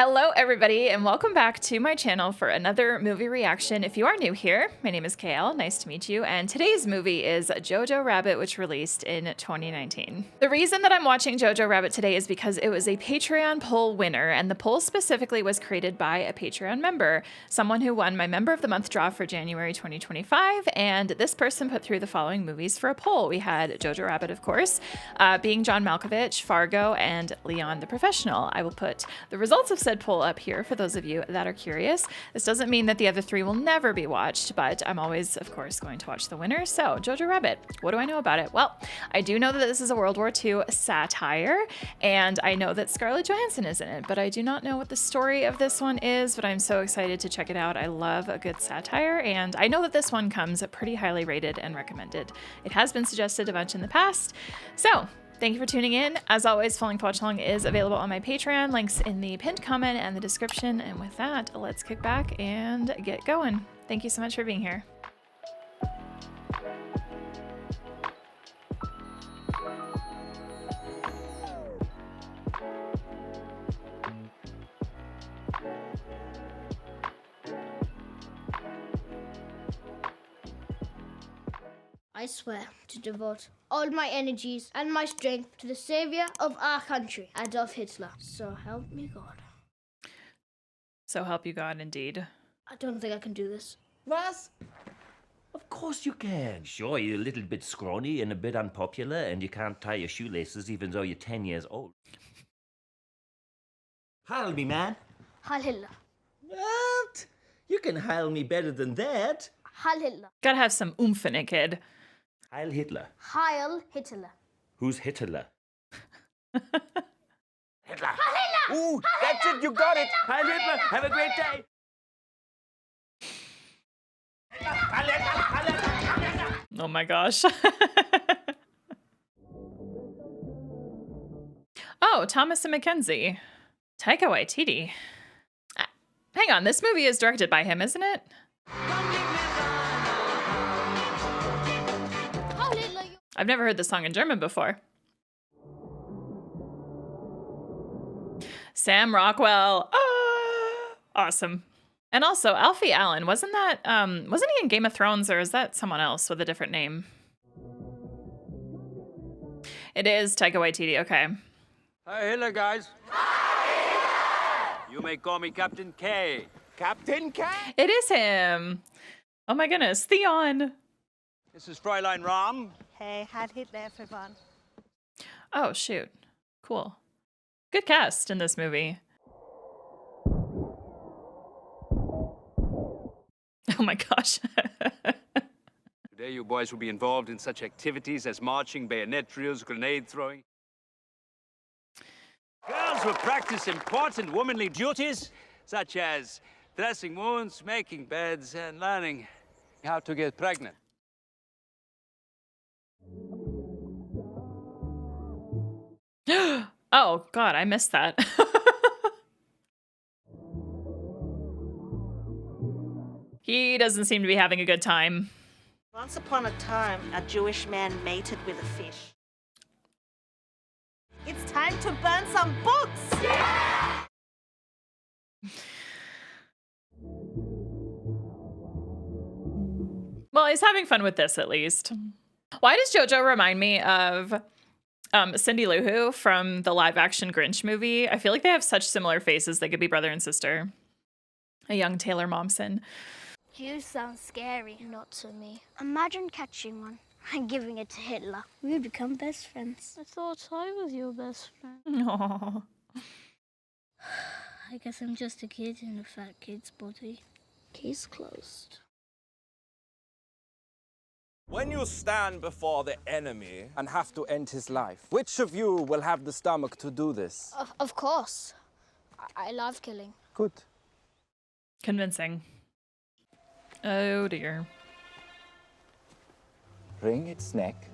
Hello everybody and welcome back to my channel for another movie reaction. If you are new here, my name is Kale, nice to meet you, and today's movie is Jojo Rabbit, which released in 2019. The reason that I'm watching Jojo Rabbit today is because it was a Patreon poll winner, and the poll specifically was created by a Patreon member, someone who won my Member of the Month draw for January 2025, and this person put through the following movies for a poll. We had Jojo Rabbit, of course, Being John Malkovich, Fargo, and Leon the Professional. I will put the results of said poll up here for those of you that are curious. This doesn't mean that the other three will never be watched, but I'm always, of course, going to watch the winner. So, Jojo Rabbit, what do I know about it? Well, I do know that this is a World War II satire, and I know that Scarlett Johansson is in it, but I do not know what the story of this one is, but I'm so excited to check it out. I love a good satire, and I know that this one comes pretty highly rated and recommended. It has been suggested a bunch in the past, so thank you for tuning in. As always, Falling to Watch Along is available on my Patreon. Links in the pinned comment and the description. And with that, let's kick back and get going. Thank you so much for being here. I swear to devote all my energies and my strength to the savior of our country, Adolf Hitler. So help me God. So help you God, indeed. I don't think I can do this. Was? Of course you can. Sure, you're a little bit scrawny and a bit unpopular, and you can't tie your shoelaces even though you're 10 years old. Heil me, man. Heil Hitler. What? You can heil me better than that. Heil Hitler. Gotta have some oomph in it, kid. Heil Hitler. Heil Hitler. Who's Hitler? Hitler. Heil Hitler! Ooh, that's it, you got it. Heil Hitler. Have a great day. Oh my gosh. Oh, Thomas and Mackenzie. Taika Waititi. Hang on, this movie is directed by him, isn't it? Heil Hitler! I've never heard this song in German before. Sam Rockwell. Ah, awesome. And also Alfie Allen, wasn't he in Game of Thrones, or is that someone else with a different name? It is Taika Waititi, okay. Hi, Hitler, guys. You may call me Captain K. Captain K? It is him. Oh my goodness, Theon. This is Fräulein Ram. Hey, Heil Hitler, everyone. Oh, shoot. Cool. Good cast in this movie. Oh my gosh. Today, you boys will be involved in such activities as marching, bayonet drills, grenade throwing. Girls will practice important womanly duties, such as dressing wounds, making beds, and learning how to get pregnant. Oh, God, I missed that. He doesn't seem to be having a good time. Once upon a time, a Jewish man mated with a fish. It's time to burn some books! Well, he's having fun with this, at least. Why does JoJo remind me of Cindy Lou Who from the live-action Grinch movie? I feel like they have such similar faces. They could be brother and sister. A young Taylor Momsen. Jews sound scary. Not to me. Imagine catching one and giving it to Hitler. We would become best friends. I thought I was your best friend. Aww. I guess I'm just a kid in a fat kid's body. Case closed. When you stand before the enemy and have to end his life, which of you will have the stomach to do this? Of course. I love killing. Good. Convincing. Oh dear. Wring its neck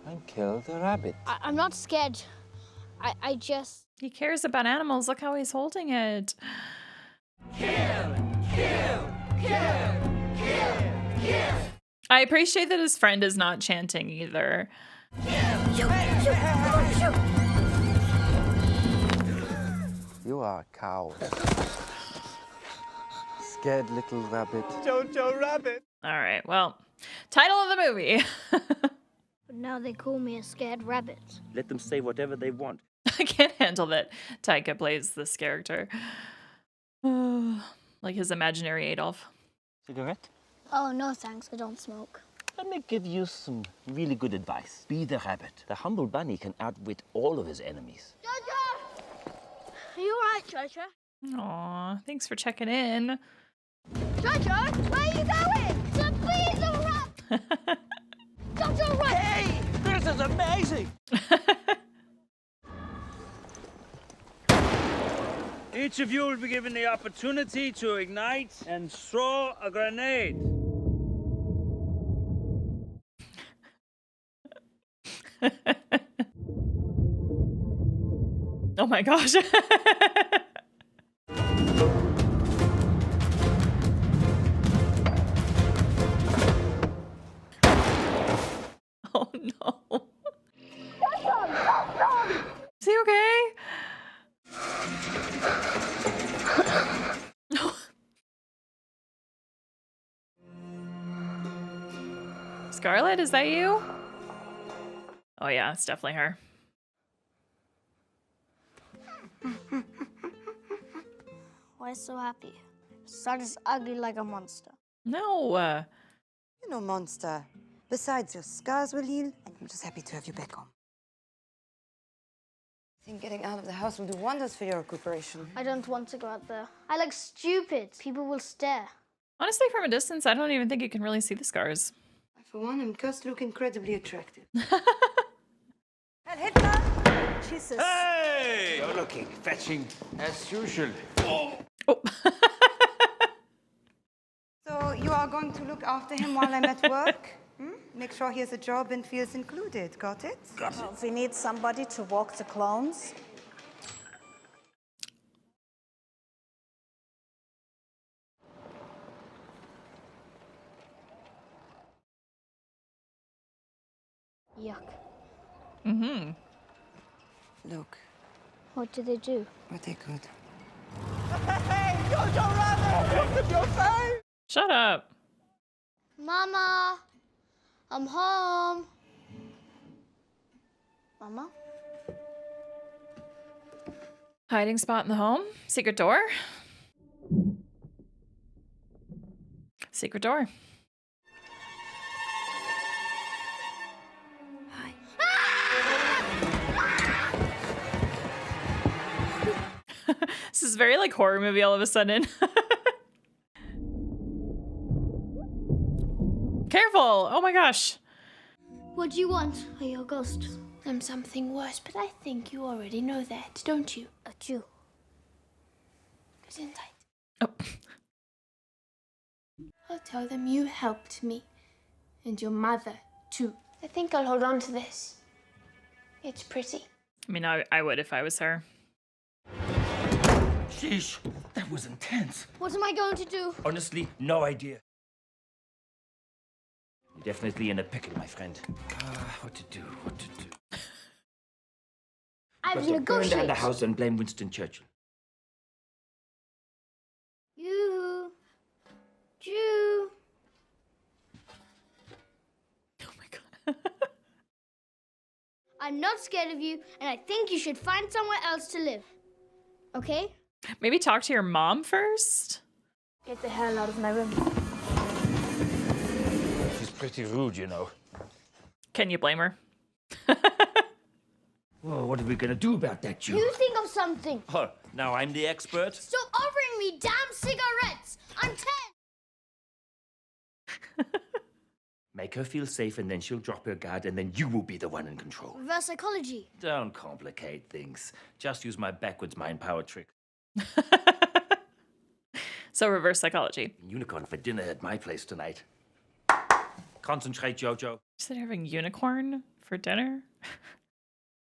and kill the rabbit. I'm not scared. I just... He cares about animals. Look how he's holding it. Kill! Kill! Kill! Kill! Kill! I appreciate that his friend is not chanting either. You You are a cow. Scared little rabbit. Jojo Rabbit. All right, well, title of the movie. But now they call me a scared rabbit. Let them say whatever they want. I can't handle that Taika plays this character. Like his imaginary Adolf. Cigarette? Oh, no thanks, I don't smoke. Let me give you some really good advice. Be the rabbit. The humble bunny can outwit all of his enemies. Jojo! Are you alright, Jojo? Aw, thanks for checking in. Jojo, where are you going? To be the rabbit! Jojo, run! Hey, this is amazing. Each of you will be given the opportunity to ignite and throw a grenade. Oh my gosh. Oh no. Is he okay? Scarlett, is that you? Oh yeah, it's definitely her. Why so happy? Son is ugly like a monster. No. You're no monster. Besides, your scars will heal, and I'm just happy to have you back home. I think getting out of the house will do wonders for your recuperation. I don't want to go out there. I look stupid. People will stare. Honestly, from a distance, I don't even think you can really see the scars. For one, I'm cursed look incredibly attractive. Herr Hitler! Jesus. Hey! You're looking fetching as usual. Oh. So you are going to look after him while I'm at work? Make sure he has a job and feels included. Got it? Got it. Well, we need somebody to walk the clones. Yuck. Mm-hmm. Look, What did they do? what they could. Hey, Jojo Rabbit! Look at your face! Shut up. Mama, I'm home. Mama? Hiding spot in the home? Secret door? Secret door. Hi. This is very like horror movie all of a sudden. Careful! Oh my gosh. What do you want? Are you a ghost? I'm something worse, but I think you already know that, don't you? A Jew. Get inside. Oh. I'll tell them you helped me. And your mother, too. I think I'll hold on to this. It's pretty. I mean, I would if I was her. Sheesh, that was intense. What am I going to do? Honestly, no idea. You're definitely in a pickle, my friend. What to do? I've Burn down negotiated. the house and blame Winston Churchill. You, Jew. Oh my god. I'm not scared of you, and I think you should find somewhere else to live. Okay? Maybe talk to your mom first? Get the hell out of my room. She's pretty rude, you know. Can you blame her? Whoa, what are we gonna do about that, Jew? You think of something. Oh, now I'm the expert? Stop offering me damn cigarettes. I'm 10. Make her feel safe and then she'll drop her guard and then you will be the one in control. Reverse psychology. Don't complicate things. Just use my backwards mind power trick. So reverse psychology. Unicorn for dinner at my place tonight. Concentrate, Jojo. You said you're having unicorn for dinner?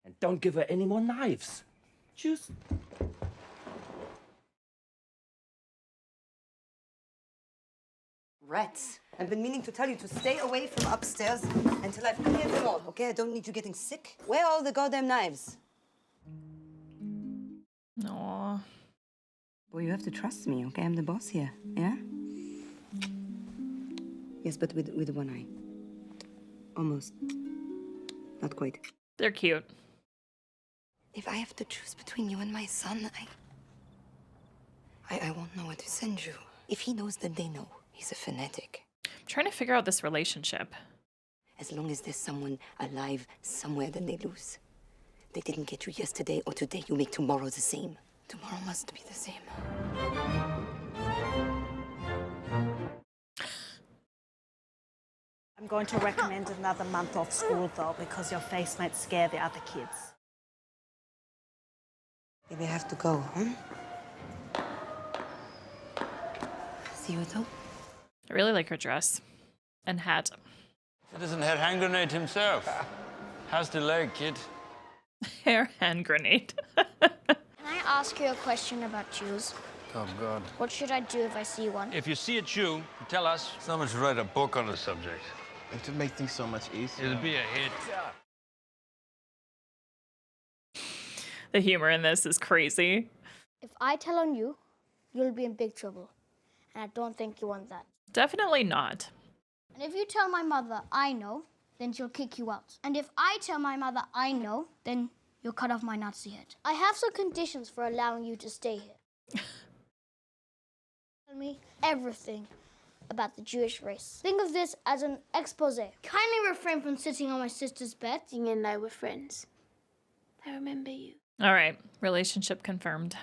And don't give her any more knives. Just... Rats. I've been meaning to tell you to stay away from upstairs until I've cleared them all, okay? I don't need you getting sick. Where are all the goddamn knives? Aw. Well, you have to trust me, okay? I'm the boss here, yeah? Yes, but with one eye. Almost. Not quite. They're cute. If I have to choose between you and my son, I won't know where to send you. If he knows, then they know. He's a fanatic. I'm trying to figure out this relationship. As long as there's someone alive somewhere, then they lose. They didn't get you yesterday or today. You make tomorrow the same. Tomorrow must be the same. I'm going to recommend another month off school, though, because your face might scare the other kids. Maybe I have to go, huh? See you at home. I really like her dress and hat. Citizen Head Hand Grenade himself. How's the leg, kid? Hair hand grenade. Can I ask you a question about Jews? Oh, God. What should I do if I see one? If you see a Jew, tell us. Someone should write a book on the subject. It would make things so much easier. It'll be a hit. The humor in this is crazy. If I tell on you, you'll be in big trouble. And I don't think you want that. Definitely not. And if you tell my mother I know, then she'll kick you out. And if I tell my mother I know, then you'll cut off my Nazi head. I have some conditions for allowing you to stay here. Tell me everything about the Jewish race. Think of this as an expose. Kindly refrain from sitting on my sister's bed. Ying and I were friends. I remember you. All right, relationship confirmed.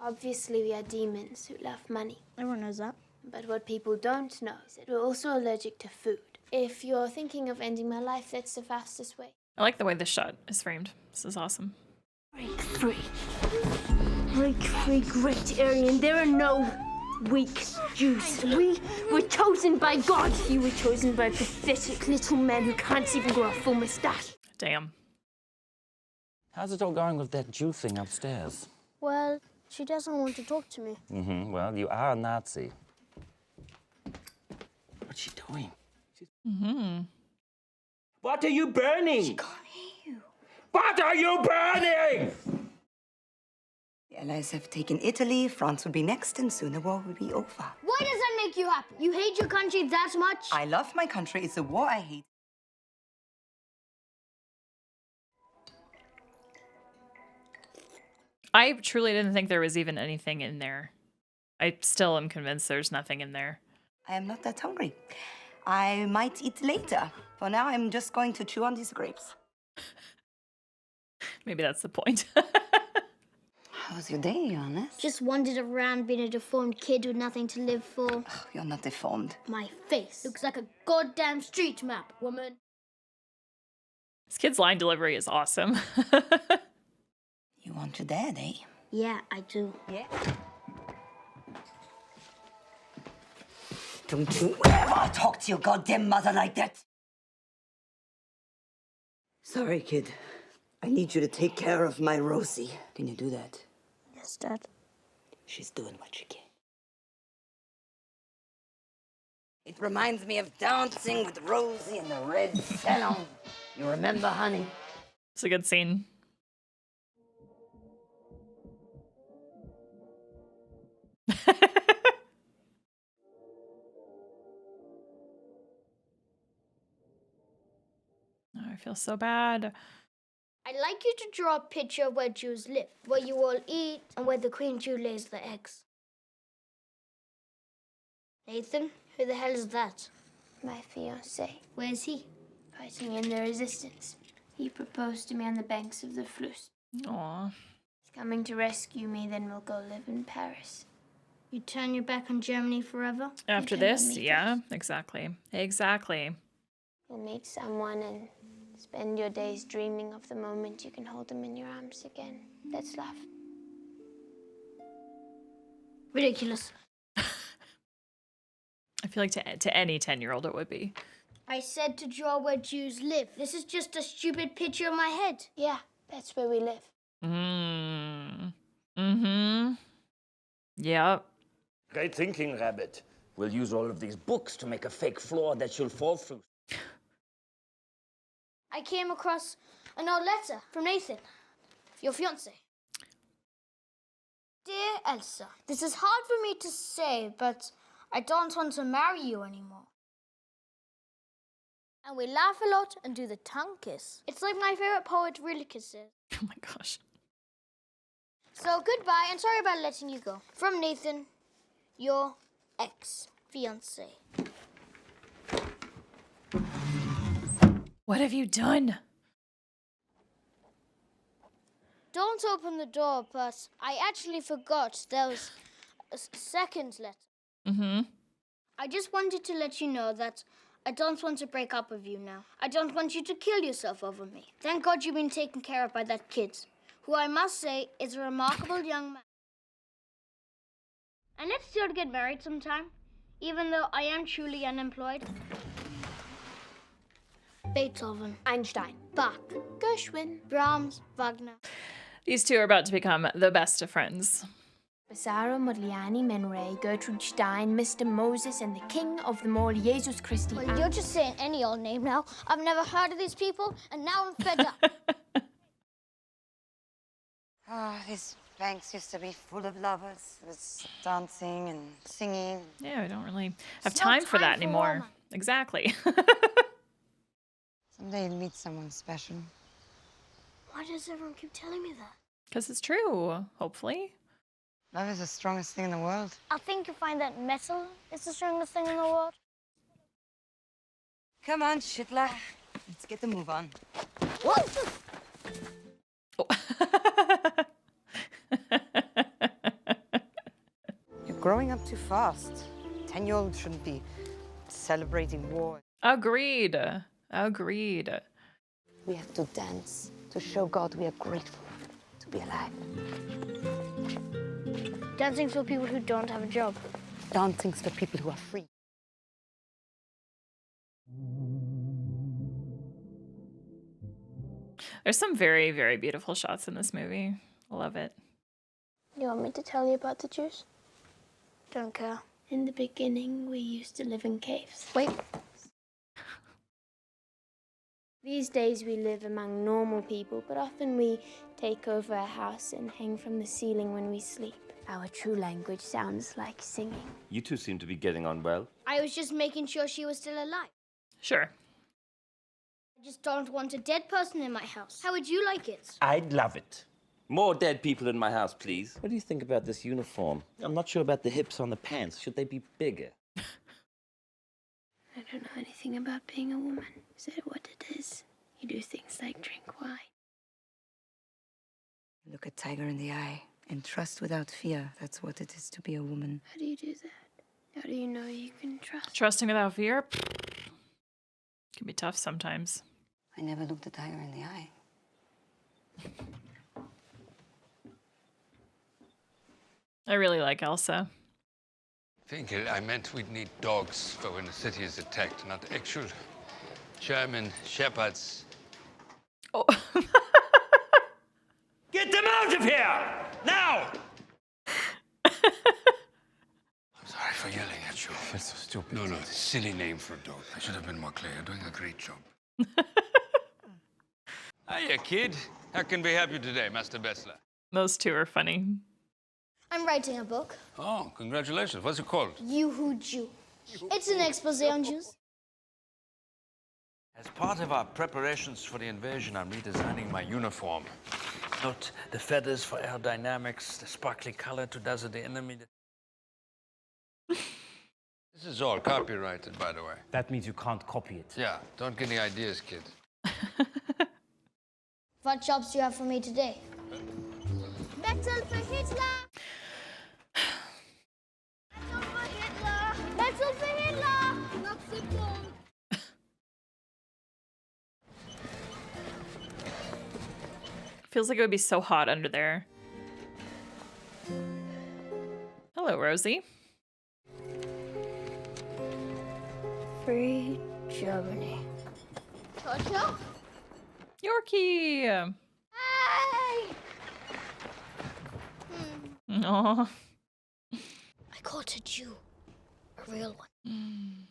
Obviously, we are demons who love money. Everyone knows that. But what people don't know is that we're also allergic to food. If you're thinking of ending my life, that's the fastest way. I like the way this shot is framed. This is awesome. Break free. Break free, great Aryan. There are no weak Jews. We were chosen by God. You were chosen by a pathetic little man who can't even grow a full mustache. Damn. How's it all going with that Jew thing upstairs? Well, she doesn't want to talk to me. Mm-hmm. Well, you are a Nazi. What's she doing? What are you burning? She can't hear you. What are you burning? The Allies have taken Italy, France will be next, and soon the war will be over. Why does that make you happy? You hate your country that much? I love my country. It's the war I hate. I truly didn't think there was even anything in there. I still am convinced there's nothing in there. I am not that hungry. I might eat later. For now, I'm just going to chew on these grapes. Maybe that's the point. How was your day, Johannes? Just wandered around being a deformed kid with nothing to live for. Oh, you're not deformed. My face looks like a goddamn street map, woman. This kid's line delivery is awesome. You want your dad, eh? Yeah, I do. Yeah. Don't you ever talk to your goddamn mother like that. Sorry, kid. I need you to take care of my Rosie. Can you do that? Yes, Dad. She's doing what she can. It reminds me of dancing with Rosie in the red salon. You remember, honey? It's a good scene. Oh, I feel so bad. I'd like you to draw a picture of where Jews live, where you all eat, and where the Queen Jew lays the eggs. Nathan, who the hell is that? My fiancé, Where's he? fighting in the resistance. He proposed to me on the banks of the Fluss. Aw. He's coming to rescue me, then we'll go live in Paris. You turn your back on Germany forever? After Pretend this, to meet yeah, us. exactly. Exactly. You'll meet someone and spend your days dreaming of the moment you can hold them in your arms again. That's love. Ridiculous. I feel like to any 10-year-old it would be. I said to draw where Jews live. This is just a stupid picture in my head. Yeah, that's where we live. Yep. Great thinking, Rabbit. We'll use all of these books to make a fake floor that she'll fall through. I came across an old letter from Nathan, your fiancé. Dear Elsa, this is hard for me to say, but I don't want to marry you anymore. And we laugh a lot and do the tongue kiss. It's like my favorite poet Rilke says. Oh my gosh. So goodbye and sorry about letting you go. From Nathan, your ex-fiancé. What have you done? Don't open the door, but I actually forgot there was a second letter. Mm-hmm. I just wanted to let you know that I don't want to break up with you now. I don't want you to kill yourself over me. Thank God you've been taken care of by that kid, who I must say is a remarkable young man. And let's still get married sometime, even though I am truly unemployed. Beethoven, Einstein, Bach, Gershwin, Brahms, Wagner. These two are about to become the best of friends. Basara, Modigliani, Man Ray, Gertrude Stein, Mr. Moses, and the king of them all, Jesus Christi. Well, you're just saying any old name now. I've never heard of these people, and now I'm fed up. These banks used to be full of lovers. There was dancing and singing. Yeah, I don't really have It's no time for time that for anymore. romance. Exactly. Someday you'll meet someone special. Why does everyone keep telling me that? Because it's true, hopefully. Love is the strongest thing in the world. I think you'll find that metal is the strongest thing in the world. Come on, Schindler. Let's get the move on. You're growing up too fast. 10-year-olds shouldn't be celebrating war. Agreed. Agreed. We have to dance to show God we are grateful to be alive. Dancing for people who don't have a job. Dancing's for people who are free. There's some very, very beautiful shots in this movie. I love it. You want me to tell you about the Jews? Don't care. In the beginning, we used to live in caves. Wait. These days we live among normal people, but often we take over a house and hang from the ceiling when we sleep. Our true language sounds like singing. You two seem to be getting on well. I was just making sure she was still alive. Sure. I just don't want a dead person in my house. How would you like it? I'd love it. More dead people in my house, please. What do you think about this uniform? I'm not sure about the hips on the pants. Should they be bigger? I don't know anything about being a woman. Is it what it is? You do things like drink wine. Look a tiger in the eye and trust without fear. That's what it is to be a woman. How do you do that? How do you know you can trust? Trusting without fear can be tough sometimes. I never looked a tiger in the eye. I really like Elsa. Finkel, I meant we'd need dogs for when the city is attacked, not actual German shepherds. Oh. Get them out of here! Now! I'm sorry for yelling at you. I feel so stupid. No, silly name for a dog. I should have been more clear. You're doing a great job. Hiya, kid. How can we help you today, Master Bessler? Those two are funny. I'm writing a book. Oh, congratulations. What's it called? You Who Jew. It's an expose on Jews. As part of our preparations for the invasion, I'm redesigning my uniform. Note the feathers for aerodynamics, the sparkly color to dazzle the enemy. This is all copyrighted, by the way. That means you can't copy it. Yeah, don't get any ideas, kid. What jobs do you have for me today? Metal for Hitler! Metal for Hitler! Metal for Hitler! Not simple. Feels like it would be so hot under there. Hello, Rosie. Free Germany. Toto? Yorkie! Hey! Aw. I caught a Jew. A real one.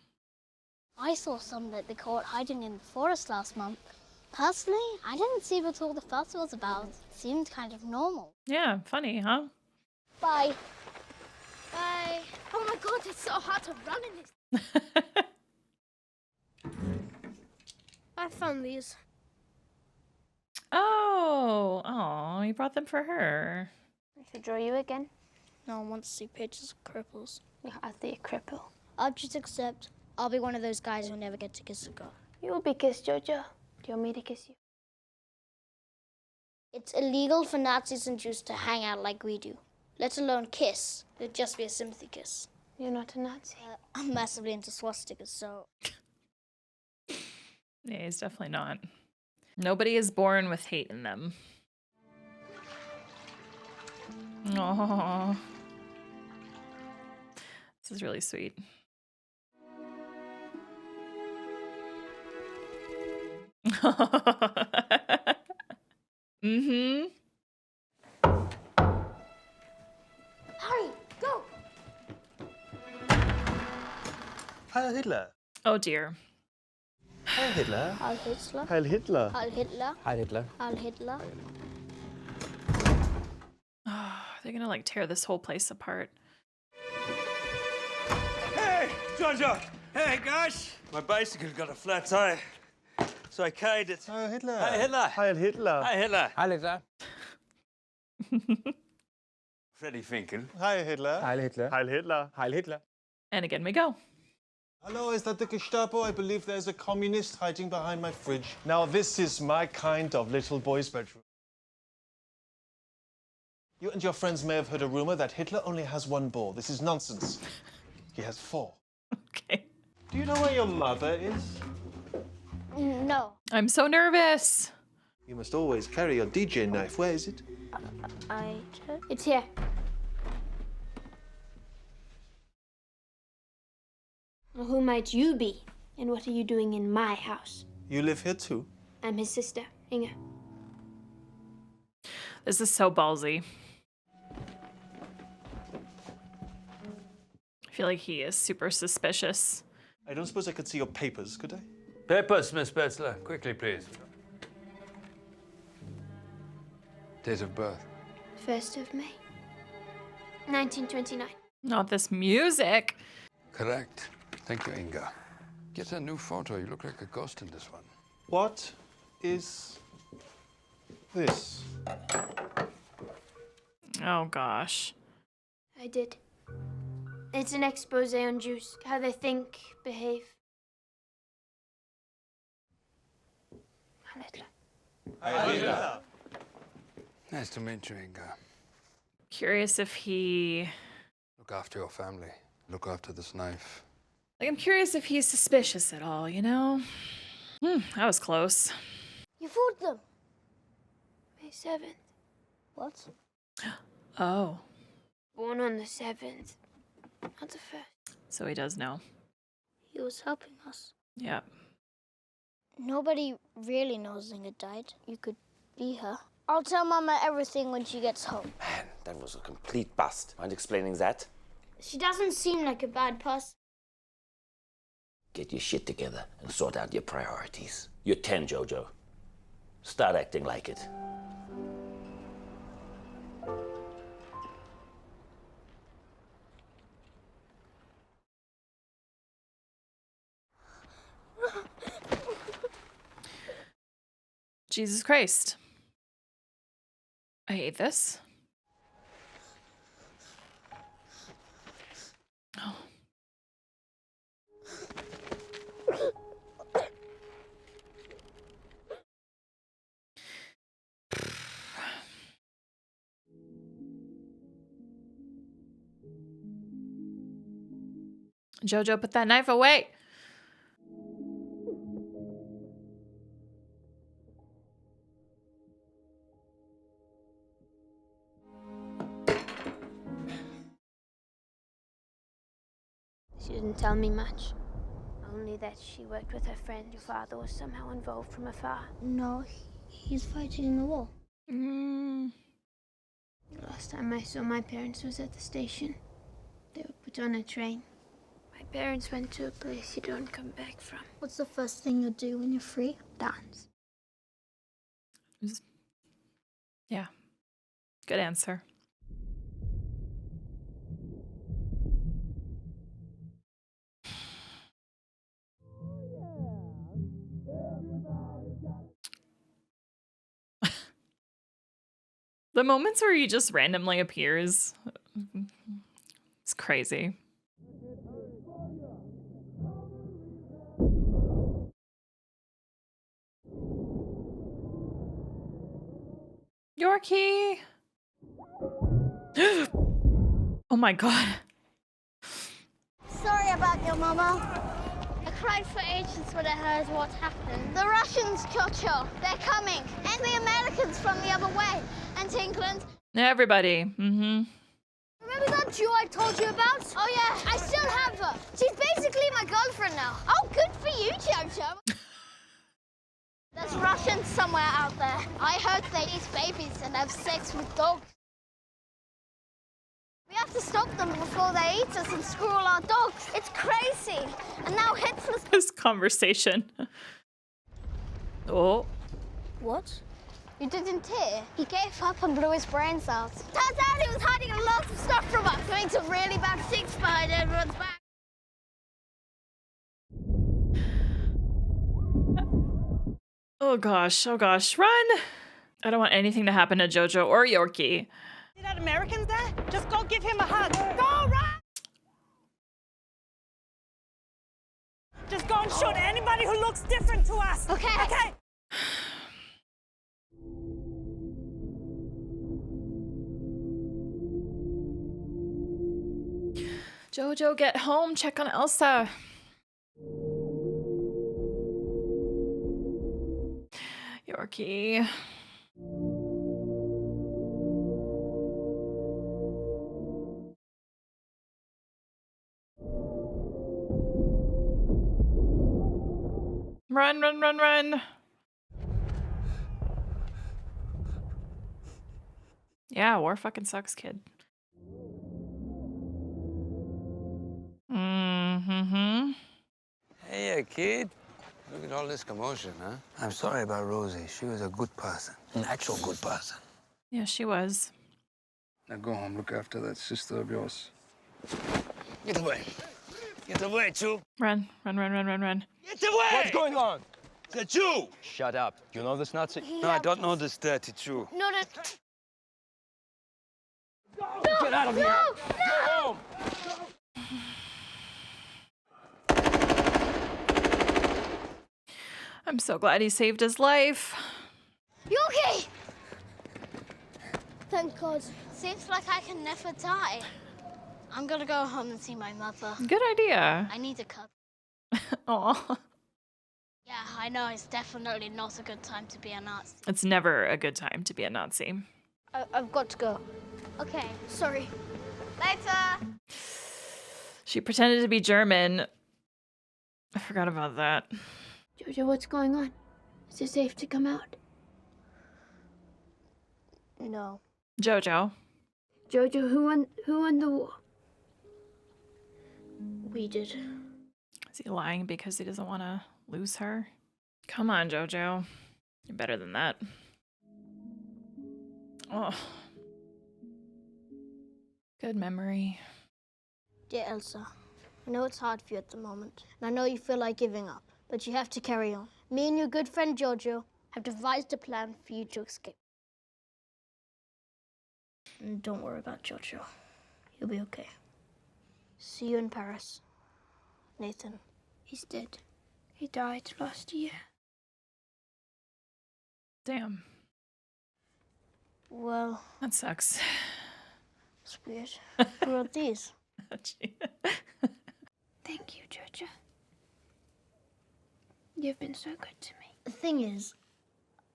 I saw some that they caught hiding in the forest last month. Personally, I didn't see what all the fuss was about. It seemed kind of normal. Yeah, funny, huh? Bye. Bye. Oh my god, it's so hard to run in this. I found these. Oh, you brought them for her. I should draw you again. No one wants to see pictures of cripples. Yeah, I'll be a cripple. I'll just accept. I'll be one of those guys who never get to kiss a girl. You'll be kissed, Jojo. Do you want me to kiss you? It's illegal for Nazis and Jews to hang out like we do, let alone kiss. It'd just be a sympathy kiss. You're not a Nazi. I'm massively into swastikas, so... Yeah, he's definitely not. Nobody is born with hate in them. Aww. This is really sweet. Mm-hmm. Hurry, go! Heil Hitler. Oh dear. Heil Hitler. Heil Hitler. Heil Hitler. Heil Hitler. Heil Hitler. Heil Hitler. They're gonna like tear this whole place apart. Hey, Jojo! Hey, gosh! My bicycle got a flat tire, so I carried it. Heil Hitler. Hi, Hitler. Heil Hitler. Hi, Hitler. Heil Hitler. Freddie Finkel. Heil Hitler. Heil Hitler. Heil Hitler. Heil Hitler. And again we go. Hello, is that the Gestapo? I believe there's a communist hiding behind my fridge. Now, this is my kind of little boy's bedroom. You and your friends may have heard a rumor that Hitler only has one ball. This is nonsense. He has 4. Okay. Do you know where your mother is? No. I'm so nervous. You must always carry your DJ knife. Where is it? It's here. Well, who might you be? And what are you doing in my house? You live here too? I'm his sister, Inga. This is so ballsy. I feel like he is super suspicious. I don't suppose I could see your papers, could I? Papers, Miss Betzler. Quickly, please. Date of birth. 1st of May, 1929. Not this music. Correct. Thank you, Inga. Get a new photo. You look like a ghost in this one. What is this? Oh gosh. I did. It's an expose on Jews, how they think, behave. Heil Hitler. Nice to meet you, Inga. Curious if he... Look after your family. Look after this knife. Like, I'm curious if he's suspicious at all, you know? That was close. You fooled them. May 7th. What? Oh. Born on the 7th, not the 1st. So he does know. He was helping us. Yeah. Nobody really knows Inga died. You could be her. I'll tell Mama everything when she gets home. Man, that was a complete bust. Mind explaining that? She doesn't seem like a bad person. Get your shit together and sort out your priorities. You're 10, Jojo. Start acting like it. Jesus Christ. I hate this. Oh. Jojo, put that knife away. She didn't tell me much. Only that she worked with her friend whose father was somehow involved from afar. No, he's fighting in the war. The last time I saw my parents was at the station. They were put on a train. My parents went to a place you don't come back from. What's the first thing you'll do when you're free? Dance. Yeah. Good answer. The moments where he just randomly appears, it's crazy. Yorkie! Oh my god. Sorry about your mama. I cried for ages when I heard what happened. The Russians, Chocho, they're coming. And the Americans from the other way. And England. Everybody. Mm-hmm. Remember that Jew I told you about? Oh yeah, I still have her. She's basically my girlfriend now. Oh, good for you, Chocho. There's Russians somewhere out there. I heard they eat babies and have sex with dogs. We have to stop them before they eat us and screw all our dogs. It's crazy. And now Hitler's... This conversation. Oh. What? You didn't hear? He gave up and blew his brains out. Turns out he was hiding a lot of stuff from us. Doing some really bad things behind everyone's back. Oh gosh, run! I don't want anything to happen to Jojo or Yorkie. See that American's there? Just go give him a hug. Go, run! Just go and shoot anybody who looks different to us. Okay. Okay. Jojo, get home, check on Elsa. Yorkie. Run, run, run, run. Yeah, war fucking sucks, kid. Mm-hmm. Hey, kid. Look at all this commotion, huh? I'm sorry about Rosie. She was a good person. An actual good person. Yeah, she was. Now go home, look after that sister of yours. Get away. Get away, Jew. Run, run, run, run, run, run. Get away! What's going on? It's a Jew! Shut up. You know this Nazi? No, I don't know this dirty Jew. No, no. Get out of here! No! Go home! I'm so glad he saved his life. Yorkie! Thank God. Seems like I can never die. I'm gonna go home and see my mother. Good idea. I need a cup. Aw. Yeah, I know it's definitely not a good time to be a Nazi. It's never a good time to be a Nazi. I've got to go. Okay, sorry. Later! She pretended to be German. I forgot about that. Jojo, what's going on? Is it safe to come out? No. Jojo. Jojo, who won the war? We did. Is he lying because he doesn't want to lose her? Come on, Jojo. You're better than that. Oh. Good memory. Dear Elsa, I know it's hard for you at the moment, and I know you feel like giving up, but you have to carry on. Me and your good friend Jojo have devised a plan for you to escape. And don't worry about Jojo. You'll be okay. See you in Paris. Nathan. He's dead. He died last year. Damn. Well... That sucks. It's weird. Who wrote these? Thank you, Jojo. You've been so good to me. The thing is,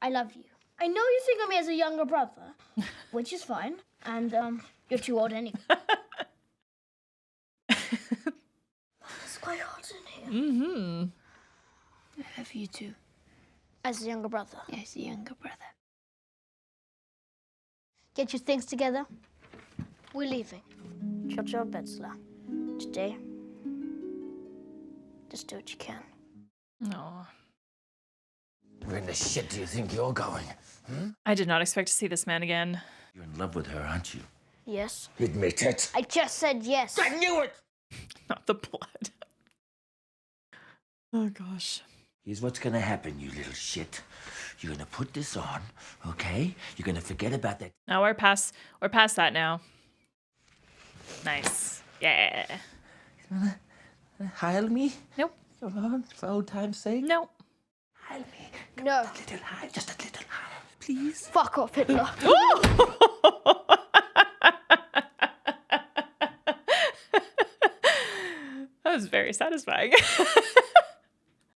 I love you. I know you think of me as a younger brother, which is fine, and you're too old anyway. It's quite hot in here. Mm-hmm. I love you too. As a younger brother. As a younger brother. Get your things together. We're leaving. Jojo Betzler. Today. Just do what you can. No. Where in the shit do you think you're going? I did not expect to see this man again. You're in love with her, aren't you? Yes. Admit it. I just said yes. I knew it! Not the blood. Oh, gosh. Here's what's gonna happen, you little shit. You're gonna put this on, okay? You're gonna forget about that. Now we're past that now. Nice. Yeah. Heil me? Nope. For old time's sake? Nope. Heil me. No. A little higher, just a little higher, please. Fuck off, Hitler. That was very satisfying.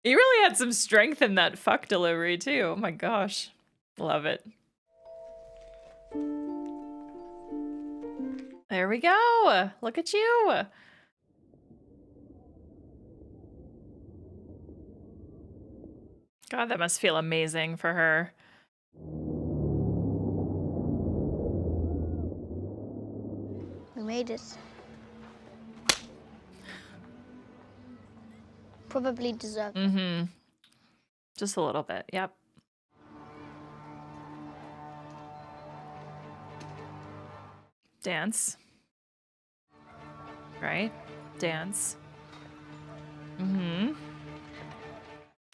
He really had some strength in that fuck delivery too. Oh my gosh. Love it. There we go. Look at you. God, that must feel amazing for her. We made it. Probably deserved it. Mm-hmm. Just a little bit, yep. Dance. Right? Dance. Mm-hmm.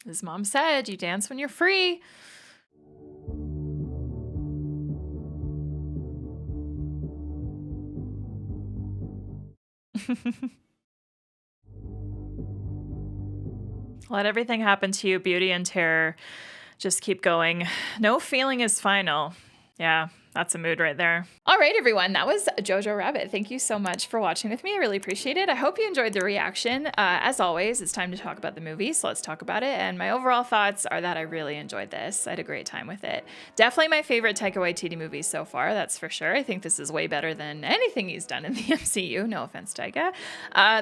His mom said, you dance when you're free. Let everything happen to you, beauty and terror. Just keep going. No feeling is final. Yeah, that's a mood right there. All right, everyone, that was Jojo Rabbit. Thank you so much for watching with me. I really appreciate it. I hope you enjoyed the reaction. As always, it's time to talk about the movie, so let's talk about it. And my overall thoughts are that I really enjoyed this. I had a great time with it. Definitely my favorite Taika Waititi movie so far, that's for sure. I think this is way better than anything he's done in the MCU. No offense, Taika.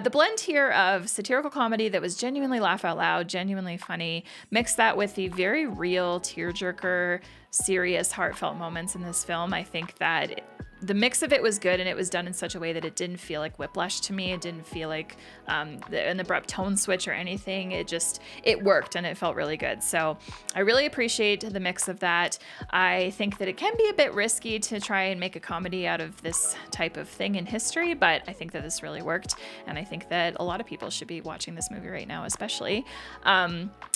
The blend here of satirical comedy that was genuinely laugh out loud, genuinely funny, mix that with the very real tearjerker, serious, heartfelt moments in this film. I think that the mix of it was good, and it was done in such a way that it didn't feel like whiplash to me. It didn't feel like an abrupt tone switch or anything. It worked, and it felt really good. So I really appreciate the mix of that. I think that it can be a bit risky to try and make a comedy out of this type of thing in history, but I think that this really worked, and I think that a lot of people should be watching this movie right now, especially.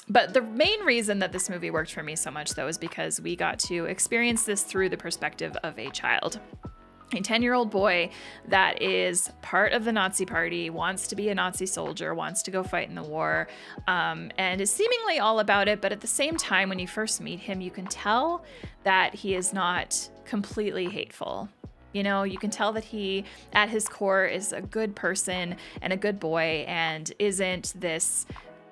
But the main reason that this movie worked for me so much, though, is because we got to experience this through the perspective of a child. A 10-year-old boy that is part of the Nazi party, wants to be a Nazi soldier, wants to go fight in the war, and is seemingly all about it. But at the same time, when you first meet him, you can tell that he is not completely hateful. You know, you can tell that he, at his core, is a good person and a good boy and isn't this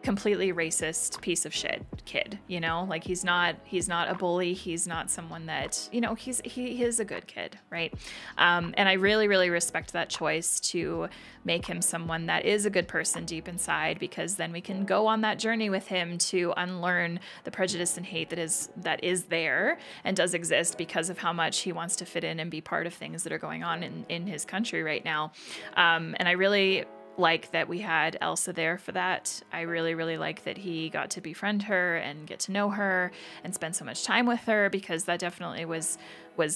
completely racist piece of shit kid, you know, like he's not a bully. He's not someone that, you know, he is a good kid, right? And I really, really respect that choice to make him someone that is a good person deep inside, because then we can go on that journey with him to unlearn the prejudice and hate that is there and does exist because of how much he wants to fit in and be part of things that are going on in his country right now. And I really like that we had Elsa there for that. I really, really like that he got to befriend her and get to know her and spend so much time with her, because that definitely was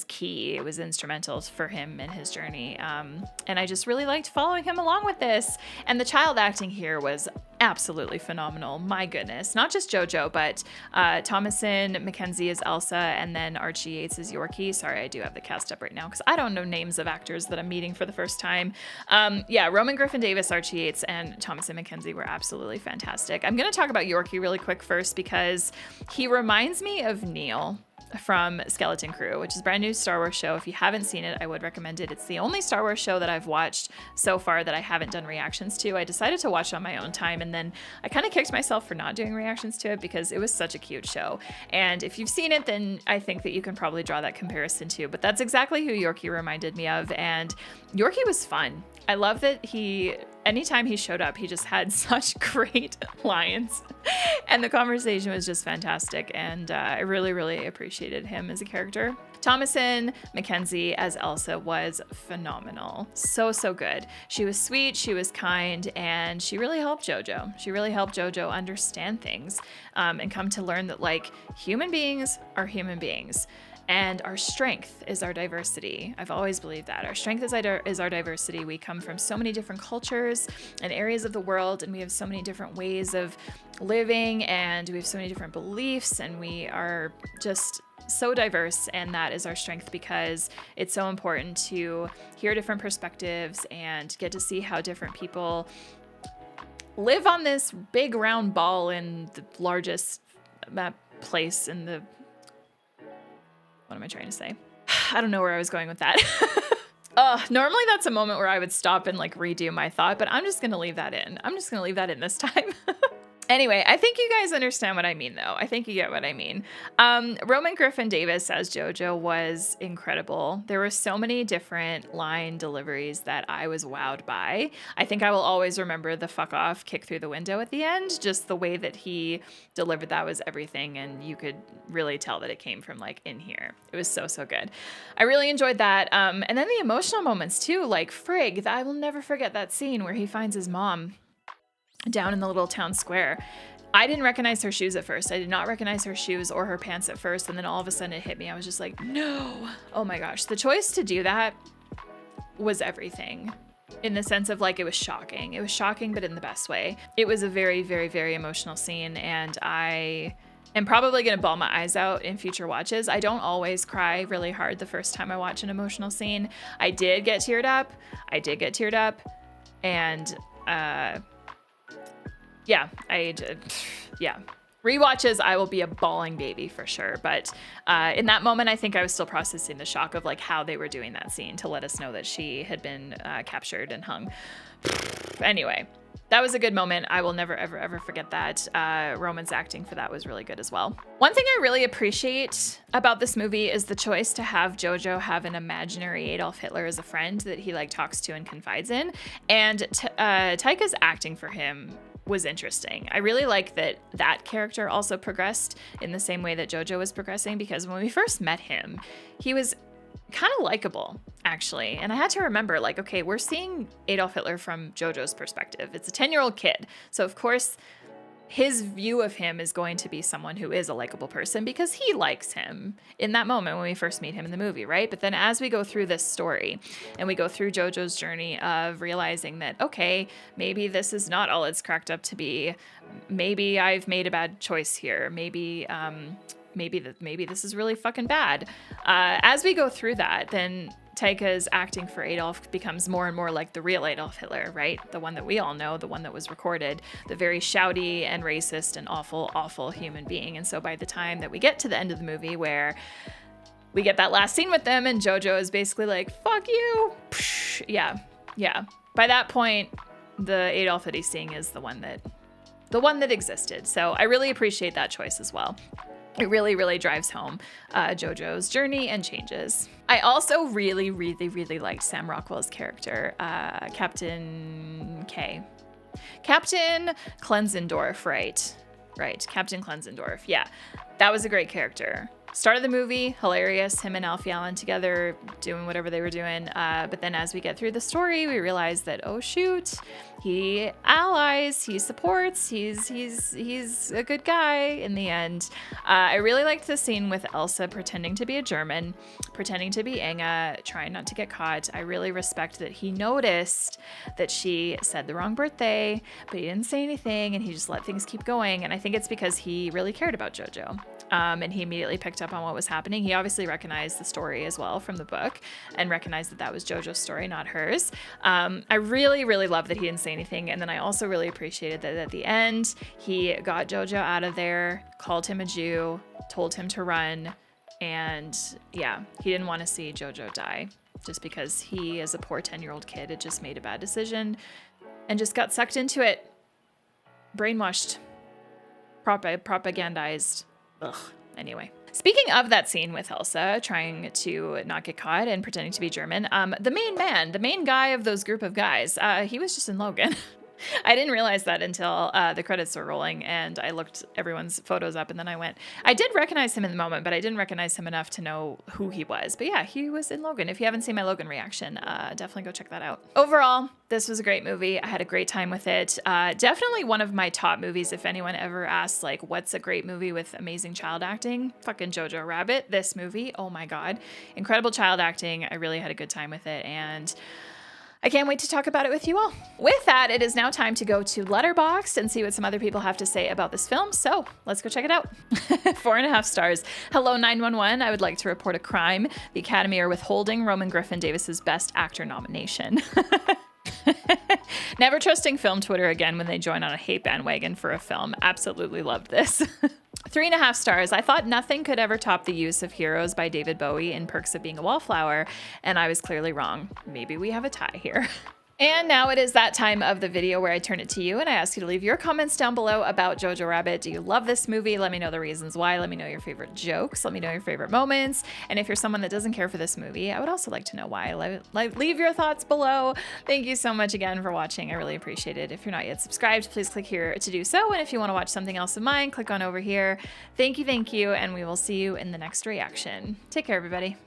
key. It was instrumental for him in his journey. And I just really liked following him along with this. And the child acting here was absolutely phenomenal. My goodness. Not just JoJo, but Thomasin McKenzie as Elsa, and then Archie Yates as Yorkie. Sorry, I do have the cast up right now because I don't know names of actors that I'm meeting for the first time. Yeah, Roman Griffin Davis, Archie Yates, and Thomasin McKenzie were absolutely fantastic. I'm going to talk about Yorkie really quick first, because he reminds me of Neil from Skeleton Crew, which is a brand new Star Wars show. If you haven't seen it, I would recommend it. It's the only Star Wars show that I've watched so far that I haven't done reactions to. I decided to watch it on my own time, and then I kind of kicked myself for not doing reactions to it because it was such a cute show. And if you've seen it, then I think that you can probably draw that comparison too. But that's exactly who Yorkie reminded me of, and Yorkie was fun. I love that anytime he showed up, he just had such great lines, and the conversation was just fantastic, and I really, really appreciated him as a character. Thomasin McKenzie as Elsa was phenomenal. So, so good. She was sweet, she was kind, and she really helped JoJo. She really helped JoJo understand things and come to learn that, like, human beings are human beings. And our strength is our diversity. I've always believed that. Our strength is our diversity. We come from so many different cultures and areas of the world, and we have so many different ways of living, and we have so many different beliefs, and we are just so diverse, and that is our strength because it's so important to hear different perspectives and get to see how different people live on this big round ball in the largest place in the... What am I trying to say? I don't know where I was going with that. Normally that's a moment where I would stop and like redo my thought, but I'm just gonna leave that in. I'm just gonna leave that in this time. Anyway, I think you guys understand what I mean, though. I think you get what I mean. Roman Griffin Davis as JoJo was incredible. There were so many different line deliveries that I was wowed by. I think I will always remember the fuck off kick through the window at the end. Just the way that he delivered that was everything, and you could really tell that it came from like in here. It was so, so good. I really enjoyed that. And then the emotional moments too, like Frigg. I will never forget that scene where he finds his mom down in the little town square. I didn't recognize her shoes at first. I did not recognize her shoes or her pants at first. And then all of a sudden it hit me. I was just like, no. Oh my gosh. The choice to do that was everything in the sense of like, it was shocking. It was shocking, but in the best way. It was a very, very, very emotional scene. And I am probably going to bawl my eyes out in future watches. I don't always cry really hard the first time I watch an emotional scene. I did get teared up. And, yeah, rewatches, I will be a bawling baby for sure. But in that moment, I think I was still processing the shock of like how they were doing that scene to let us know that she had been captured and hung. Anyway, that was a good moment. I will never, ever, ever forget that. Roman's acting for that was really good as well. One thing I really appreciate about this movie is the choice to have JoJo have an imaginary Adolf Hitler as a friend that he like talks to and confides in. And Taika's acting for him was interesting. I really like that that character also progressed in the same way that JoJo was progressing, because when we first met him, he was kind of likable, actually. And I had to remember, like, okay, we're seeing Adolf Hitler from JoJo's perspective. It's a 10-year-old kid. So, of course, his view of him is going to be someone who is a likable person because he likes him in that moment when we first meet him in the movie, right? But then as we go through this story and we go through JoJo's journey of realizing that, okay, maybe this is not all it's cracked up to be. Maybe I've made a bad choice here. Maybe this is really fucking bad. As we go through that, then Taika's acting for Adolf becomes more and more like the real Adolf Hitler, right? The one that we all know, the one that was recorded, the very shouty and racist and awful, awful human being. And so by the time that we get to the end of the movie where we get that last scene with them and JoJo is basically like, fuck you. Yeah. By that point, the Adolf that he's seeing is the one that existed. So I really appreciate that choice as well. It really, really drives home JoJo's journey and changes. I also really, really, really liked Sam Rockwell's character, Captain K. Captain Klenzendorf, right. Captain Klenzendorf, yeah. That was a great character. Start of the movie, hilarious, him and Alfie Allen together doing whatever they were doing. But then as we get through the story, we realize that, oh shoot, he allies, he supports, he's a good guy in the end. I really liked the scene with Elsa pretending to be a German, pretending to be Inga, trying not to get caught. I really respect that he noticed that she said the wrong birthday, but he didn't say anything and he just let things keep going. And I think it's because he really cared about JoJo. And he immediately picked up on what was happening. He obviously recognized the story as well from the book and recognized that that was JoJo's story, not hers. I really, really love that he didn't say anything. And then I also really appreciated that at the end, he got JoJo out of there, called him a Jew, told him to run. And yeah, he didn't want to see JoJo die just because he, as a poor 10-year-old kid, had just made a bad decision and just got sucked into it. Brainwashed. Propagandized. Ugh. Anyway. Speaking of that scene with Elsa trying to not get caught and pretending to be German, the main guy of those group of guys, he was just in Logan. I didn't realize that until the credits were rolling and I looked everyone's photos up and then I went, I did recognize him in the moment, but I didn't recognize him enough to know who he was. But yeah, he was in Logan. If you haven't seen my Logan reaction, definitely go check that out. Overall, this was a great movie. I had a great time with it. Definitely one of my top movies. If anyone ever asks, like, what's a great movie with amazing child acting? Fucking Jojo Rabbit. This movie, oh my God. Incredible child acting. I really had a good time with it. And I can't wait to talk about it with you all. With that, it is now time to go to Letterboxd and see what some other people have to say about this film. So let's go check it out. 4.5 stars. Hello, 911. I would like to report a crime. The Academy are withholding Roman Griffin Davis's Best Actor nomination. Never trusting film Twitter again when they join on a hate bandwagon for a film. Absolutely loved this. 3.5 stars. I thought nothing could ever top the use of Heroes by David Bowie in Perks of Being a Wallflower, and I was clearly wrong. Maybe we have a tie here. And now it is that time of the video where I turn it to you and I ask you to leave your comments down below about Jojo Rabbit. Do you love this movie? Let me know the reasons why. Let me know your favorite jokes. Let me know your favorite moments. And if you're someone that doesn't care for this movie, I would also like to know why. Leave your thoughts below. Thank you so much again for watching. I really appreciate it. If you're not yet subscribed, please click here to do so. And if you want to watch something else of mine, click on over here. Thank you, and we will see you in the next reaction. Take care, everybody.